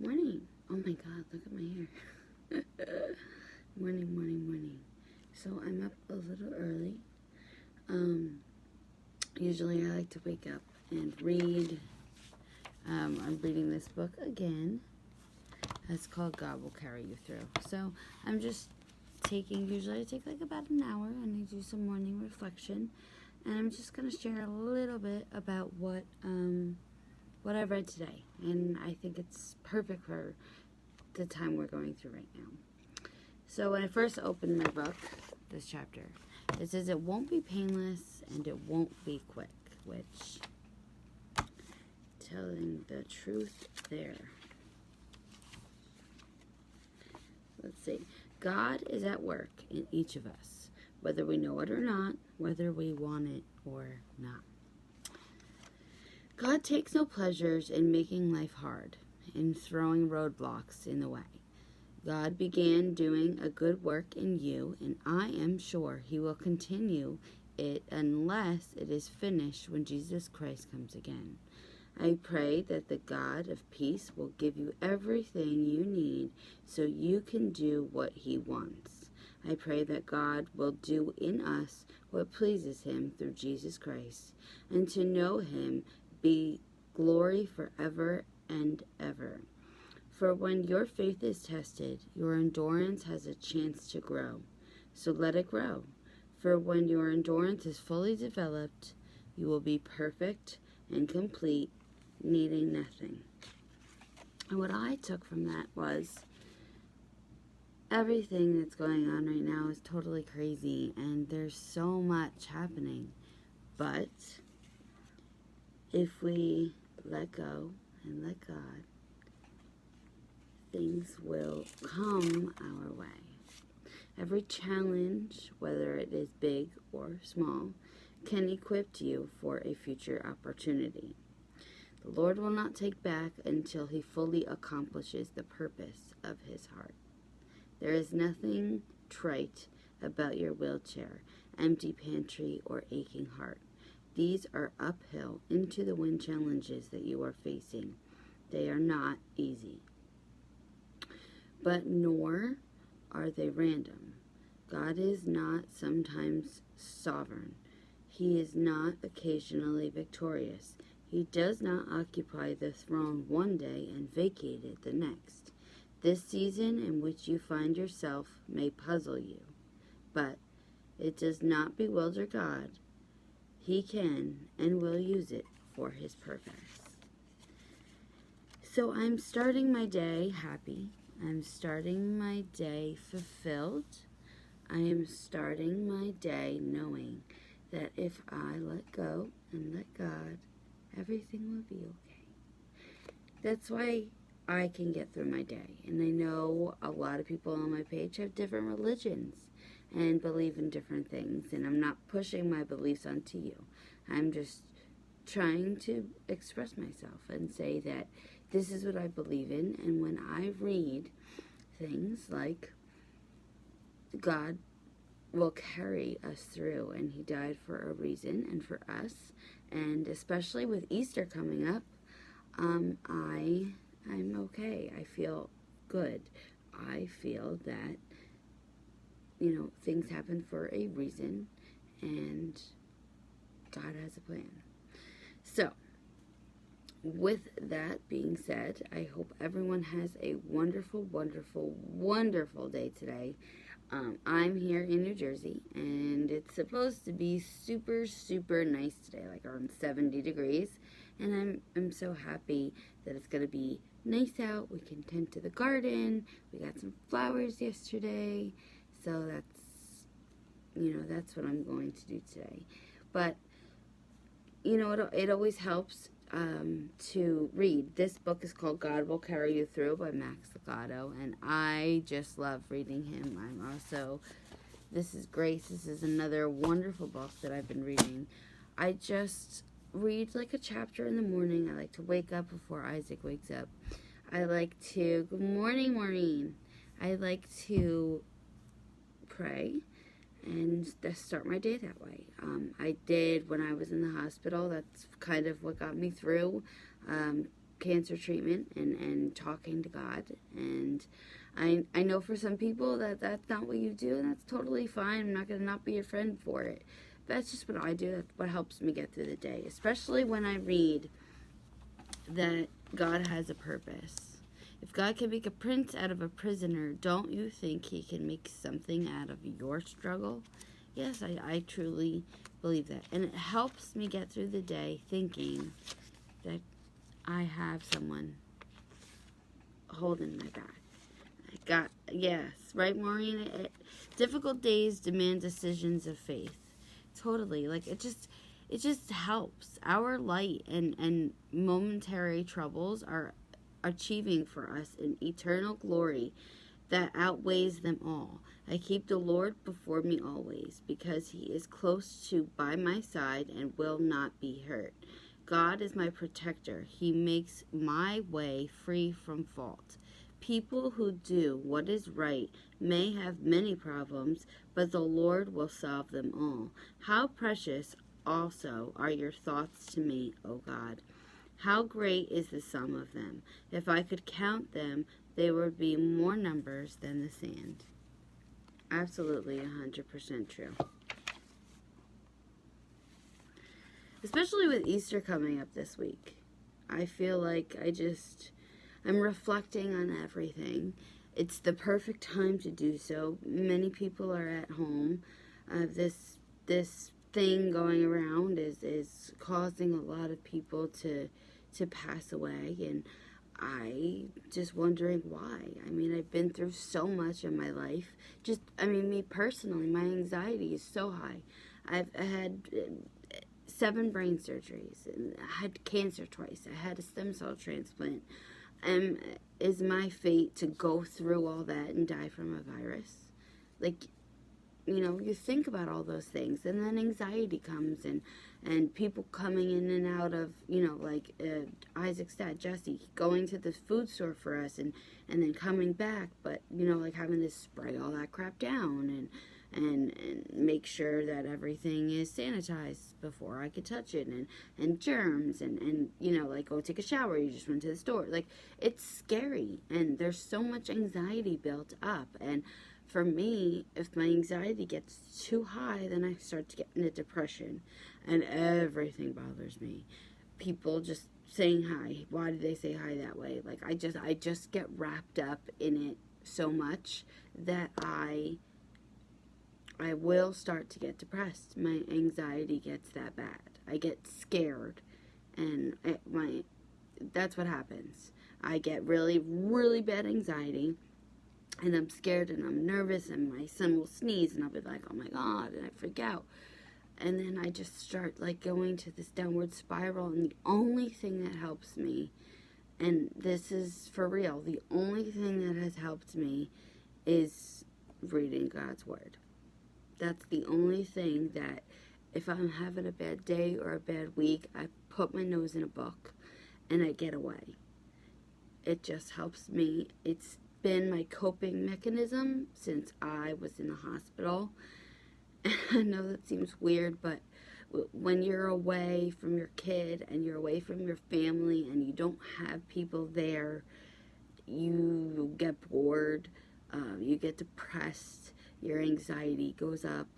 Morning. Oh my god, look at my hair. Morning. So I'm up a little early. Usually I like to wake up and read. I'm reading this book again. It's called God Will Carry You Through. So I'm just usually I take like about an hour and I do some morning reflection. And I'm just going to share a little bit about what I read today. And I think it's perfect for the time we're going through right now. So when I first opened my book, this chapter, it says it won't be painless and it won't be quick, which, telling the truth there. Let's see. God is at work in each of us, whether we know it or not, whether we want it or not. God takes no pleasures in making life hard, in throwing roadblocks in the way. God began doing a good work in you, and I am sure He will continue it unless it is finished when Jesus Christ comes again. I pray that the God of peace will give you everything you need so you can do what He wants. I pray that God will do in us what pleases Him through Jesus Christ, and to know Him be glory forever and ever. For when your faith is tested, your endurance has a chance to grow. So let it grow. For when your endurance is fully developed, you will be perfect and complete, needing nothing. And what I took from that was everything that's going on right now is totally crazy and there's so much happening. But if we let go and let God, things will come our way. Every challenge, whether it is big or small, can equip you for a future opportunity. The Lord will not take back until He fully accomplishes the purpose of His heart. There is nothing trite about your wheelchair, empty pantry, or aching heart. These are uphill, into the wind challenges that you are facing. They are not easy. But nor are they random. God is not sometimes sovereign. He is not occasionally victorious. He does not occupy the throne one day and vacate it the next. This season in which you find yourself may puzzle you, but it does not bewilder God. He can and will use it for His purpose. So I'm starting my day happy. I'm starting my day fulfilled. I am starting my day knowing that if I let go and let God, everything will be okay. That's why I can get through my day. And I know a lot of people on my page have different religions and believe in different things. And I'm not pushing my beliefs onto you. I'm just trying to express myself and say that this is what I believe in. And when I read things like God will carry us through and He died for a reason and for us, and especially with Easter coming up, I'm okay. I feel good. I feel that, things happen for a reason and God has a plan. So, with that being said, I hope everyone has a wonderful, wonderful, wonderful day today. I'm here in New Jersey, and it's supposed to be super, super nice today, like around 70 degrees. And I'm so happy that it's going to be nice out. We can tend to the garden. We got some flowers yesterday. So that's what I'm going to do today. But, it always helps to read. This book is called God Will Carry You Through by Max Lucado, and I just love reading him. This is Grace. This is another wonderful book that I've been reading. I just read like a chapter in the morning. I like to wake up before Isaac wakes up. Good morning, Maureen. I like to pray and start my day that way. I did when I was in the hospital. That's kind of what got me through. cancer treatment and talking to God. And I know for some people that's not what you do, and that's totally fine. I'm not going to not be your friend for it. That's just what I do. That's what helps me get through the day, especially when I read that God has a purpose. If God can make a prince out of a prisoner, don't you think he can make something out of your struggle? Yes, I truly believe that. And it helps me get through the day thinking that I have someone holding my back. Yes, right, Maureen? Difficult days demand decisions of faith. Totally. Like, it just helps. Our light and momentary troubles are achieving for us an eternal glory that outweighs them all. I keep the Lord before me always, because he is close to by my side and will not be hurt. God is my protector. He makes my way free from fault. People who do what is right may have many problems, but the Lord will solve them all. How precious also are your thoughts to me, O God. How great is the sum of them. If I could count them, they would be more numbers than the sand. Absolutely 100% true. Especially with Easter coming up this week. I feel like I'm reflecting on everything. It's the perfect time to do so. Many people are at home. This thing going around is causing a lot of people to pass away, and I just wondering why. I mean, I've been through so much in my life. Me personally, my anxiety is so high. I've had 7 brain surgeries, and I had cancer twice. I had a stem cell transplant. Is my fate to go through all that and die from a virus? Like, you think about all those things, and then anxiety comes, and people coming in and out of, like Isaac's dad, Jesse, going to the food store for us, and then coming back, but, like having to spray all that crap down, and make sure that everything is sanitized before I could touch it, and germs, and like, go take a shower, you just went to the store. Like, it's scary, and there's so much anxiety built up, and for me, if my anxiety gets too high, then I start to get into depression, and everything bothers me. People just saying hi. Why do they say hi that way? Like, I just get wrapped up in it so much that I will start to get depressed. My anxiety gets that bad. I get scared, and that's what happens. I get really, really bad anxiety, and I'm scared, and I'm nervous, and my son will sneeze, and I'll be like, oh my God, and I freak out. And then I just start, like, going to this downward spiral, and the only thing that helps me, and this is for real, the only thing that has helped me is reading God's Word. That's the only thing that, if I'm having a bad day or a bad week, I put my nose in a book, and I get away. It just helps me. It's been my coping mechanism since I was in the hospital. I know that seems weird, but when you're away from your kid and you're away from your family and you don't have people there, you get bored, you get depressed, your anxiety goes up.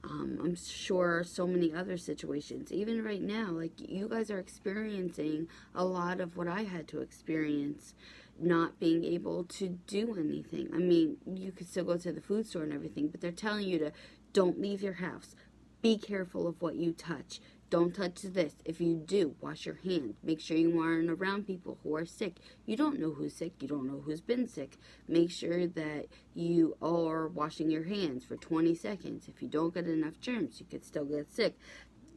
I'm sure so many other situations, even right now, like you guys are experiencing a lot of what I had to experience, not being able to do anything. I mean, you could still go to the food store and everything, but they're telling you to don't leave your house. Be careful of what you touch. Don't touch this. If you do, wash your hands. Make sure you aren't around people who are sick. You don't know who's sick. You don't know who's been sick. Make sure that you are washing your hands for 20 seconds. If you don't get enough germs, you could still get sick.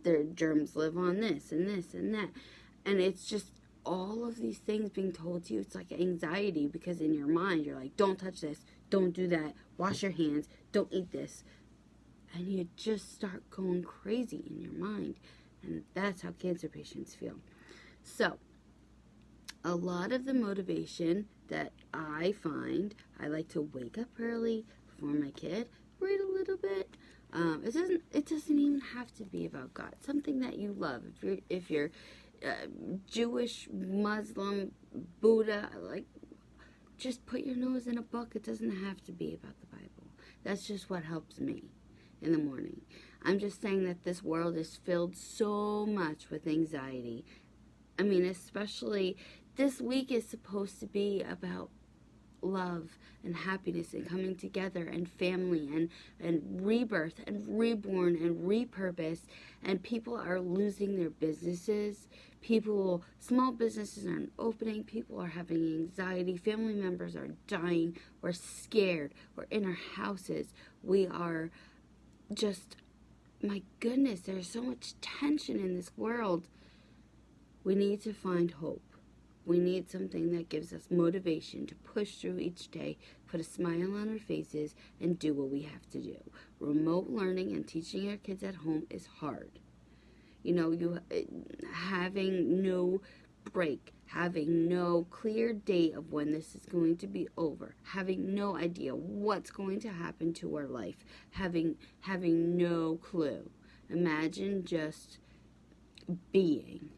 Their germs live on this and this and that. And it's just all of these things being told to you. It's like anxiety, because in your mind, you're like, don't touch this. Don't do that. Wash your hands. Don't eat this. And you just start going crazy in your mind. And that's how cancer patients feel. So, a lot of the motivation that I find, I like to wake up early before my kid, read a little bit. It doesn't even have to be about God. Something that you love. If you're Jewish, Muslim, Buddha, like, just put your nose in a book. It doesn't have to be about the Bible. That's just what helps me in the morning. I'm just saying that this world is filled so much with anxiety. I mean, especially this week is supposed to be about love and happiness and coming together and family and rebirth and reborn and repurpose, and people are losing their businesses. Small businesses aren't opening. People are having anxiety. Family members are dying. We're scared. We're in our houses. We are just, my goodness, there's so much tension in this world. We need to find hope. We need something that gives us motivation to push through each day, put a smile on our faces, and do what we have to do. Remote learning and teaching our kids at home is hard. You know, having no break, having no clear date of when this is going to be over, having no idea what's going to happen to our life, having no clue. Imagine just being.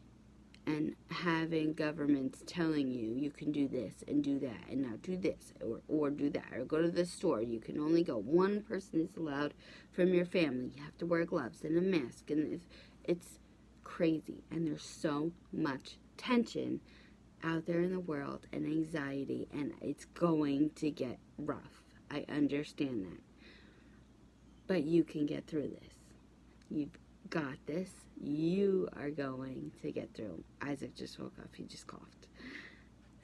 And having governments telling you can do this and do that and now do this or do that or go to the store. You can only go. One person is allowed from your family. You have to wear gloves and a mask, and it's crazy. And there's so much tension out there in the world and anxiety, and it's going to get rough. I understand that. But you can get through this. You've got this. You are going to get through. Isaac just woke up. He just coughed.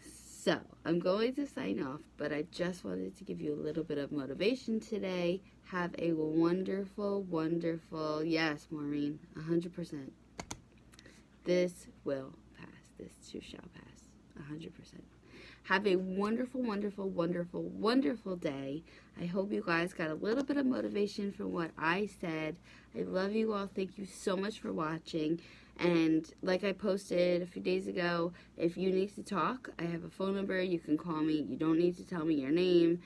So, I'm going to sign off, but I just wanted to give you a little bit of motivation today. Have a wonderful, wonderful, yes, Maureen, 100%. This will pass. This too shall pass. 100%. Have a wonderful, wonderful, wonderful, wonderful day. I hope you guys got a little bit of motivation from what I said. I love you all. Thank you so much for watching. And like I posted a few days ago, if you need to talk, I have a phone number. You can call me. You don't need to tell me your name.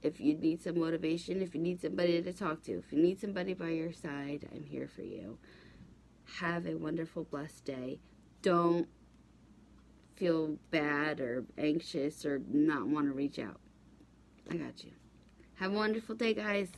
If you need some motivation, if you need somebody to talk to, if you need somebody by your side, I'm here for you. Have a wonderful, blessed day. Don't feel bad or anxious or not want to reach out. I got you. Have a wonderful day, guys.